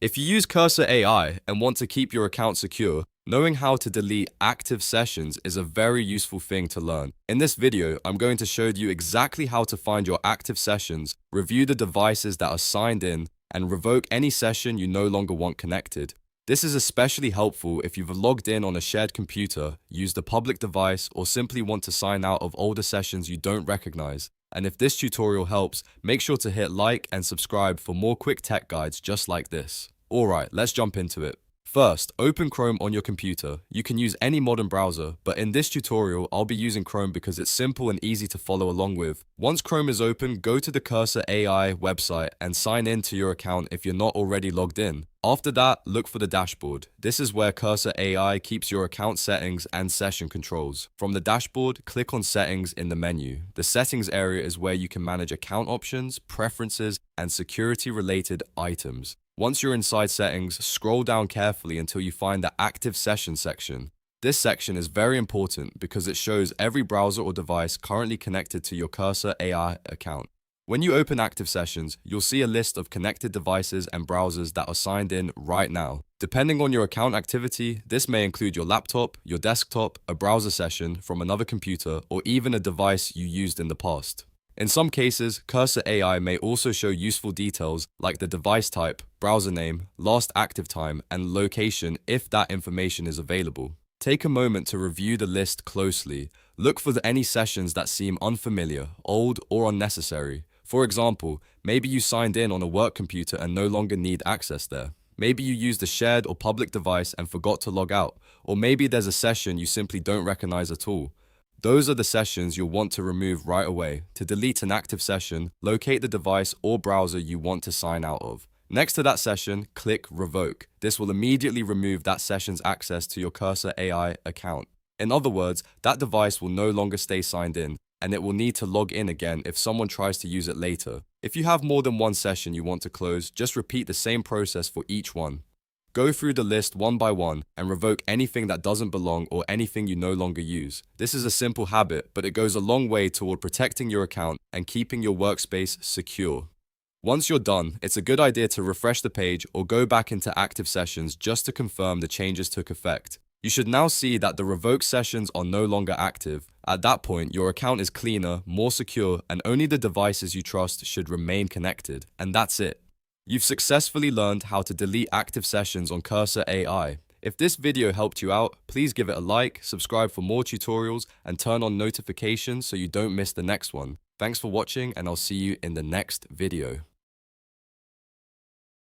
If you use Cursor AI and want to keep your account secure, knowing how to delete active sessions is a very useful thing to learn. In this video, I'm going to show you exactly how to find your active sessions, review the devices that are signed in, and revoke any session you no longer want connected. This is especially helpful if you've logged in on a shared computer, used a public device, or simply want to sign out of older sessions you don't recognize. And if this tutorial helps, make sure to hit like and subscribe for more quick tech guides just like this. Alright, let's jump into it. First, open Chrome on your computer. You can use any modern browser, but in this tutorial, I'll be using Chrome because it's simple and easy to follow along with. Once Chrome is open, go to the Cursor AI website and sign in to your account if you're not already logged in. After that, look for the dashboard. This is where Cursor AI keeps your account settings and session controls. From the dashboard, click on Settings in the menu. The Settings area is where you can manage account options, preferences, and security-related items. Once you're inside Settings, scroll down carefully until you find the Active Session section. This section is very important because it shows every browser or device currently connected to your Cursor AI account. When you open Active Sessions, you'll see a list of connected devices and browsers that are signed in right now. Depending on your account activity, this may include your laptop, your desktop, a browser session from another computer, or even a device you used in the past. In some cases, Cursor AI may also show useful details like the device type, browser name, last active time, and location if that information is available. Take a moment to review the list closely. Look for any sessions that seem unfamiliar, old, or unnecessary. For example, maybe you signed in on a work computer and no longer need access there. Maybe you used a shared or public device and forgot to log out. Or maybe there's a session you simply don't recognize at all. Those are the sessions you'll want to remove right away. To delete an active session, locate the device or browser you want to sign out of. Next to that session, click Revoke. This will immediately remove that session's access to your Cursor AI account. In other words, that device will no longer stay signed in, and it will need to log in again if someone tries to use it later. If you have more than one session you want to close, just repeat the same process for each one. Go through the list one by one and revoke anything that doesn't belong or anything you no longer use. This is a simple habit, but it goes a long way toward protecting your account and keeping your workspace secure. Once you're done, it's a good idea to refresh the page or go back into active sessions just to confirm the changes took effect. You should now see that the revoked sessions are no longer active. At that point, your account is cleaner, more secure, and only the devices you trust should remain connected. And that's it. You've successfully learned how to delete active sessions on Cursor AI. If this video helped you out, please give it a like, subscribe for more tutorials, and turn on notifications so you don't miss the next one. Thanks for watching, and I'll see you in the next video.